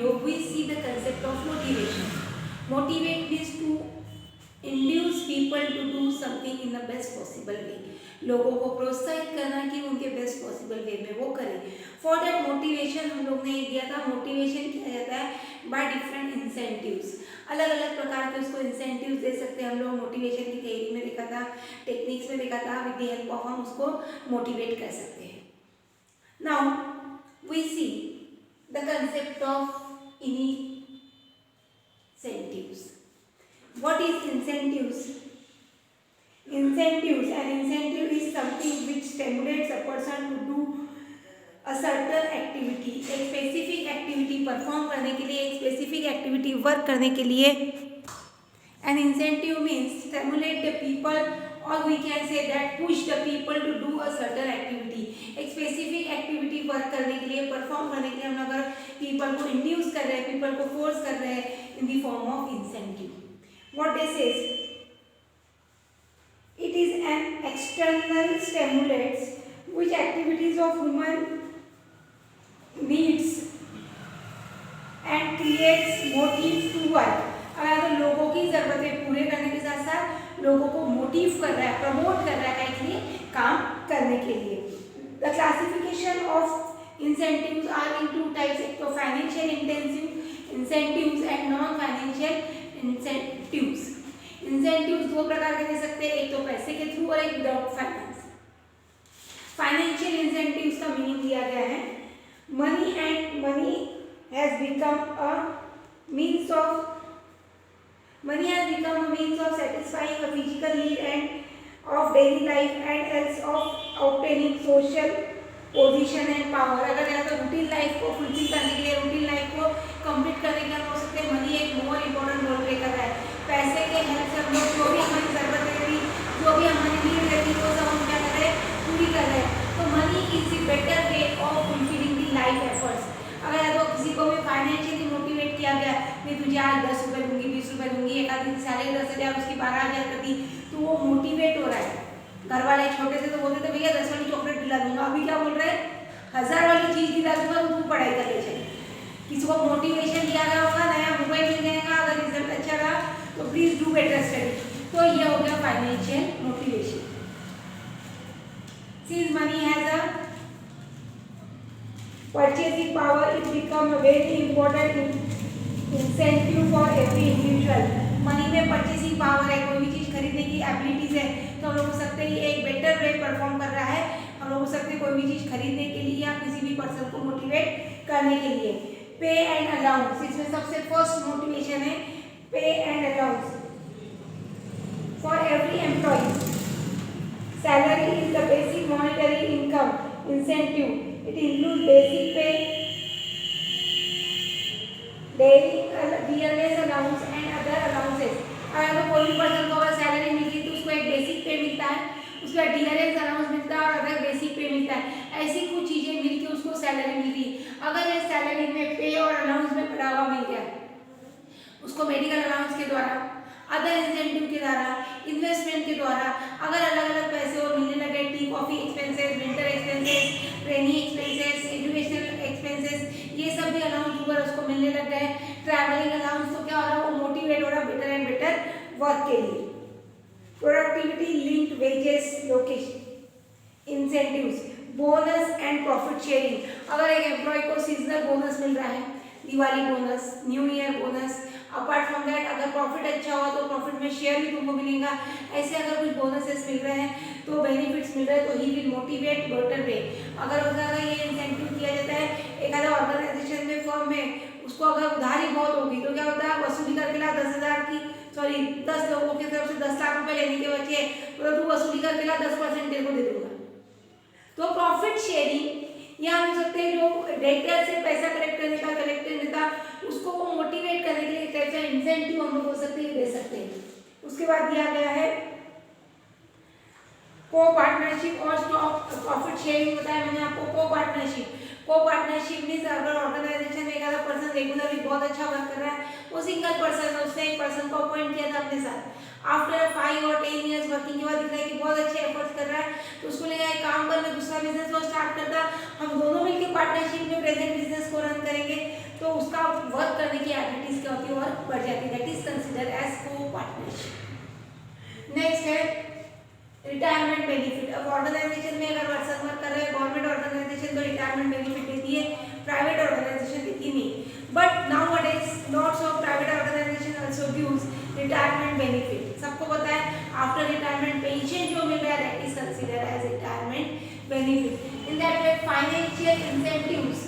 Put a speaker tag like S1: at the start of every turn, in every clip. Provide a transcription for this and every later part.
S1: video, we see the concept of motivation. Motivate means to induce people to do something in the best possible way. लोगों को प्रोत्साहित करना कि उनके best possible way में वो करें. फॉर दैट मोटिवेशन हम लोग ने ये दिया था. मोटिवेशन किया जाता है बाय डिफरेंट इंसेंटिव्स. अलग अलग प्रकार के उसको इंसेंटिव्स दे सकते हैं हम लोग. मोटिवेशन की थियरी में देखा था, टेक्निक्स में देखा था. विद द हेल्प ऑफ हम उसको मोटिवेट कर सकते हैं. Now we see the concept of incentives. What is incentives? Incentives, an incentive is something which stimulates a person to do a certain activity. एक स्पेसिफिक एक्टिविटी परफॉर्म करने के लिए, एक स्पेसिफिक एक्टिविटी वर्क करने के लिए. An incentive means stimulate the people, or we can say that push the people to do a certain activity. एक specific activity work करने के लिए, परफॉर्म करने के लिए हम अगर पीपल को इंड्यूस कर रहे हैं, पीपल को फोर्स कर रहे हैं in the form of incentive. What this is? It is an external stimulus which activities of human needs and creates motive to work. अगर लोगों की ज़रूरतें पूरे करने के साथ साथ लोगों को मोटिव कर रहा है, प्रमोट कर रहा है इसलिए काम करने के लिए. The classification of incentives are in two types. एक तो financial intensive incentives and non-financial incentives. Incentives दो प्रकार के दे सकते हैं, एक तो पैसे के थ्रू और एक विदाउट फाइनेंस. फाइनेंशियल इंसेंटिव्स का मीनिंग दिया गया है money has become a means of satisfying a physical need and of daily life and else of obtaining social position and power. अगर या तो रूटीन लाइफ को फुलफिल करने के लिए, रूटीन लाइफ को कंप्लीट करने के लिए हो सकते हैं मनी एक मोर इम्पोर्टेंट रोल प्ले कर रहा है. पैसे के हेल्प से हम लोग जो भी हमारी ज़रूरत रहती, जो भी हमारी नीड रहती है वो सब हम क्या कर रहे हैं, पूरी कर रहे हैं. तो money is the better way of fulfilling the life efforts. अगर या तो किसी को भी फाइनेंशियली मोटिवेट किया गया, मैं तुझे आज 10 रुपये दूंगी, 20 रुपये दूंगी, एक आदमी की सैलरी 10,000 उसकी 12,000 कर दी, तो वो मोटिवेट हो रहा है. घर वाले छोटे से तो बोलते थे भैया 10 वाली चॉकलेट दिला दूंगा, अभी क्या बोल रहे हैं 1000 वाली चीज़ दिला दूंगा, तो तू पढ़ाई कर ले. चले किसी को मोटिवेशन दिया गया होगा, नया मोबाइल मिल जाएगा, अगर रिजल्ट अच्छा रहा तो प्लीज डू बेटर स्टडी. तो ये हो गया financial motivation. Since money has a purchasing power, it become a very important incentive for every individual. Money में परचेसिंग पावर है, कोई भी चीज़ खरीदने की एबिलिटीज है, तो हम लोग हो सकते हैं ये एक बेटर वे परफॉर्म कर रहा है. हम लोग हो सकते हैं कोई भी चीज़ खरीदने के लिए या किसी भी पर्सन को मोटिवेट करने के लिए. पे एंड अलाउंस, इसमें सबसे फर्स्ट मोटिवेशन है pay and allowance for every employee. Salary is the basic monetary income incentive. It includes basic pay, daily DLS allowance and other allowances. अगर कोई भी पर्सन को अगर सैलरी मिलती है तो उसको एक बेसिक पे मिलता है, उसका DLS अलाउंस मिलता है और अदर बेसिक पे मिलता है. ऐसी कुछ चीज़ें मिलकर उसको सैलरी मिलती है. अगर ये सैलरी में पे और अलाउंस में बढ़ावा मिल गया, उसको मेडिकल अलाउंस के द्वारा, अदर इंसेंटिव के द्वारा, इन्वेस्टमेंट के द्वारा अगर अलग अलग पैसे और मिलने लगे, tea coffee expenses, winter expenses, training expenses, educational expenses, ये सब भी अलाउंस ऊपर उसको मिलने लग गए. ट्रैवलिंग अलाउंस, तो क्या हो रहा है, वो मोटिवेट हो रहा है बेटर एंड बेटर वर्क के लिए. Productivity linked wages, location incentives, bonus and profit sharing. अगर एक एम्प्लॉय को सीजनल बोनस मिल रहा है, Diwali bonus, new year bonus, apart from that अगर प्रॉफिट अच्छा हुआ तो प्रॉफिट में शेयर भी तुमको मिलेगा. ऐसे अगर कुछ बोनसेस मिल रहे हैं तो बेनिफिट्स मिल रहे हैं, तो he will motivate better way. अगर उसका ये इंसेंटिव दिया जाता है एक आधा ऑर्गेनाइजेशन में, फर्म में, उसको अगर उधारी बहुत होगी तो क्या होता है, वसूली करके ला 10,000 की, सॉरी 10 लोगों की तरफ से 10 लाख रुपए लेने के बचे, तो तू वसूली करके ला 10% तेरे को दे दूंगा. तो प्रॉफिट शेयरिंग या हो सकते हैं जो डेटर से पैसा कलेक्ट करने का कलेक्टर नेता, उसको वो मोटिवेट करने के लिए एक टाइप से इंसेंटिव हम लोग हो सकते हैं दे सकते हैं. उसके बाद दिया गया है को पार्टनरशिप और प्रॉफिट शेयरिंग. बताया मैंने आपको को पार्टनरशिप मीन्स अगर ऑर्गेनाइजेशन में एक आधा पर्सन रेगुलरली बहुत अच्छा वर्क कर रहा है, वो सिंगल पर्सन है, उसने एक पर्सन को अपॉइंट किया था अपने साथ. आफ्टर 5 और 10 ईयर्स वर्किंग के बाद दिख रहा है कि बहुत अच्छे एफर्ट्स कर रहा है, तो उसको लगा काम कर, मैं दूसरा बिजनेस वो स्टार्ट करता, हम दोनों मिलकर पार्टनरशिप में प्रेजेंट बिजनेस को रन करेंगे. तो उसका वर्क करने की एबिलिटीज क्या होती है और बढ़ जाती है, दैट इज कंसिडर एज को पार्टनरशिप। नेक्स्ट है रिटायरमेंट बेनिफिट। अब ऑर्गेनाइजेशन में अगर पर्सन वर्क कर रहे हैं, गवर्नमेंट ऑर्गेनाइजेशन तो रिटायरमेंट बेनिफिट देती है, प्राइवेट ऑर्गेनाइजेशन देती नहीं। But nowadays lots of private organisation also gives retirement benefit. सबको पता है आफ्टर रिटायरमेंट पेंशन जो मिल रहा है that is consider as retirement benefit. In that way financial incentives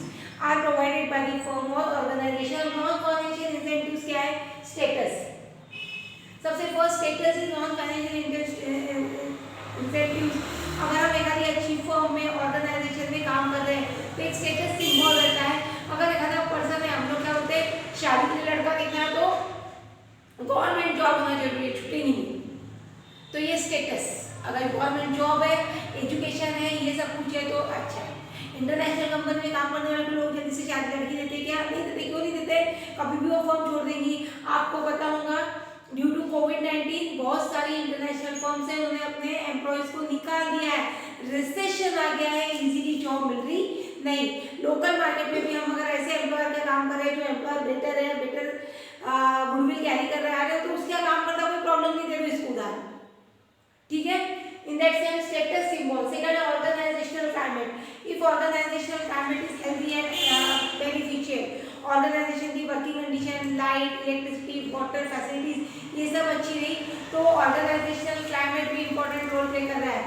S1: are provided by the firm और ऑर्गेनाइजेशन। नॉन फाइनेंशियल इंसेंटिव्स क्या है? स्टेटस। सबसे first status is non financial incentives. अगर हम एक अच्छी फर्म में ऑर्गेनाइजेशन में काम कर रहे हैं तो एक स्टेटस सिंबल रहता है। अगर एक पर्सन है, हम लोग क्या होते हैं शादी के लिए लड़का देखना है तो गवर्नमेंट जॉब होना जरूरी है, छुट्टी नहीं। तो ये स्टेटस, अगर गवर्नमेंट जॉब है, एजुकेशन है, ये सब कुछ है तो अच्छा है। इंटरनेशनल कंपनी में काम करने वाले लोग जल्दी से शादी लड़की देते क्या? नहीं देते। क्यों नहीं देते? कभी भी वो फर्म छोड़ देंगी। आपको पता होगा ड्यू टू कोविड-19 बहुत सारी इंटरनेशनल फर्म्स हैं, उन्होंने अपने एम्प्लॉयज को निकाल दिया है, रिसेशन आ गया है, इजीली जॉब मिल रही नहीं। लोकल मार्केट में भी हम अगर ऐसे एम्प्लॉयर का काम कर रहे हैं जो एम्प्लॉयर बेटर है, बेटर गुडविल कैरी कर रहा है तो उसका काम करता कोई प्रॉब्लम नहीं, दे दो इसको उधार, ठीक है। In that sense status symbol. Second है organisational climate. If organisational climate is healthy and beneficial, organisation की working condition, light, electricity, water facilities ये सब अच्छी रही तो ऑर्गेनाइजेशनल क्लाइमेट भी इंपॉर्टेंट रोल प्ले कर रहा है।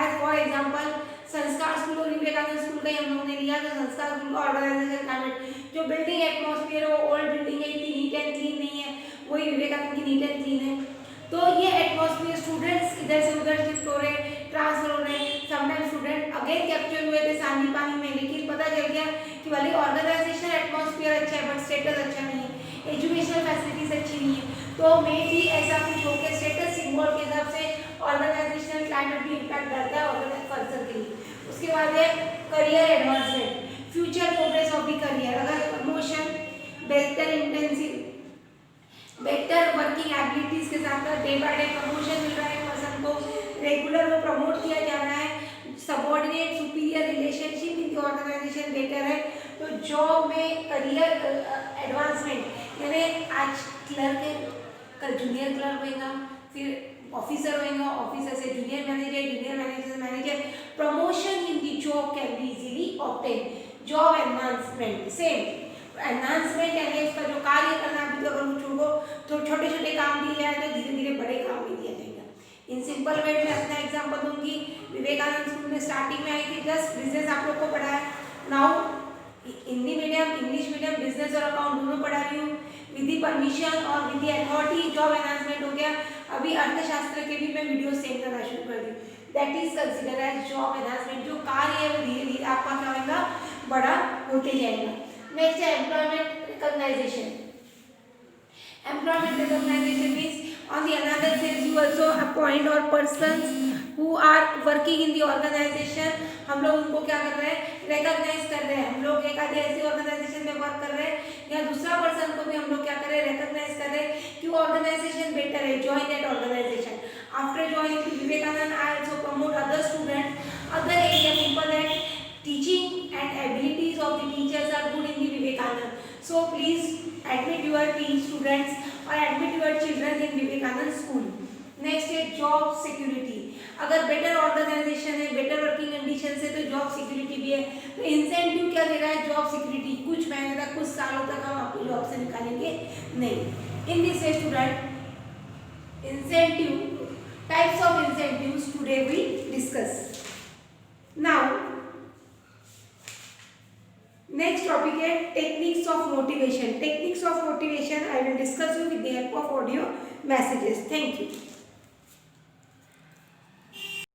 S1: As for example Sanskar school और विवेकानंद स्कूल का हम लोगों ने लिया तो संस्कार स्कूल का ऑर्गेनाइजेशनल क्लाइमेट जो बिल्डिंग एटमॉस्फेयर है वो ओल्ड बिल्डिंग है, इतनी नीट एंड क्लीन नहीं है, वही विवेकानंद की नीट एंड क्लीन है। तो ये एटमॉस्फेयर स्टूडेंट्स इधर से उधर शिफ्ट हो रहे, ट्रांसफर हो रहे, समटाइम स्टूडेंट अगेन कैप्चर हुए थे सांदी पानी में, लेकिन पता चल गया कि वाली ऑर्गेनाइजेशनल एटमॉस्फेयर अच्छा है बट स्टेटस अच्छा नहीं है, एजुकेशनल फैसिलिटीज अच्छी नहीं है। तो मे भी ऐसा कुछ हो के स्टेटस सिंबल के हिसाब से ऑर्गेनाइजेशनल क्लाइमेट भी इम्पैक्ट करता है ऑर्गेनाइज पर्सन के लिए। उसके बाद है career advancement, future progress of the career. अगर प्रमोशन, बेहतर इंटेंसिव, बेटर वर्किंग एबिलिटीज के साथ साथ डे बाय डे प्रमोशन मिल रहा है पर्सन को, रेगुलर वो प्रमोट किया जा रहा है, subordinate superior relationship in the organisation better है, तो जॉब में करियर एडवांसमेंट यानी आज क्लर्क है कल जूनियर क्लर्क होगा, फिर ऑफिसर होगा, ऑफिसर से जूनियर मैनेजर, जूनियर मैनेजर से manager, promotion in the job can be easily obtain. Job enhancement same enhancement यानी उसका जो कार्य करना भी तो अगर वो तो छोटे छोटे काम दिए जाए तो धीरे धीरे बड़े काम भी दिया जाएगा। इन सिंपल वर्ड में अपना एग्जांपल दूंगी, विवेकानंद स्कूल में स्टार्टिंग में आई थी जस्ट बिजनेस आप लोग को पढ़ाया, now Hindi medium, English medium, business और अकाउंट दोनों पढ़ा रही हूँ विद द परमिशन और with the authority. Job enhancement हो गया, अभी अर्थशास्त्र के भी मैं वीडियो सेंड करना शुरू कर दी, that is consider as job enhancement. जो कार्य है वो धीरे धीरे आपका क्या होगा, बड़ा होते जाएगा। नेक्स्ट है employment recognition. Employment recognition means on the another side you also appoint or persons who are working in the organization, हम लोग उनको क्या कर रहे हैं, रिकॉग्नाइज कर रहे हैं। हम लोग एक आधी ऐसी ऑर्गेनाइजेशन में वर्क कर रहे हैं या दूसरा पर्सन को भी हम लोग क्या कर रहे हैं, रिकॉग्नाइज कर रहे हैं कि वो ऑर्गेनाइजेशन बेटर है, join that organisation. After joining Vivekananda I also promote other student, other area people that teaching and abilities of the teachers are good in the Vivekanand. So please admit your students or admit your children in Vivekanand school. Next है job security. अगर better organisation है, better working condition है तो job security भी है। तो incentive क्या दे रहा है, जॉब सिक्योरिटी। कुछ महीने तक, कुछ सालों तक हम आपको जॉब से निकालेंगे नहीं। In this student incentive, types of incentives today we discuss. Now next topic है techniques of motivation. Techniques of motivation I will discuss you with the help of audio messages. Thank you.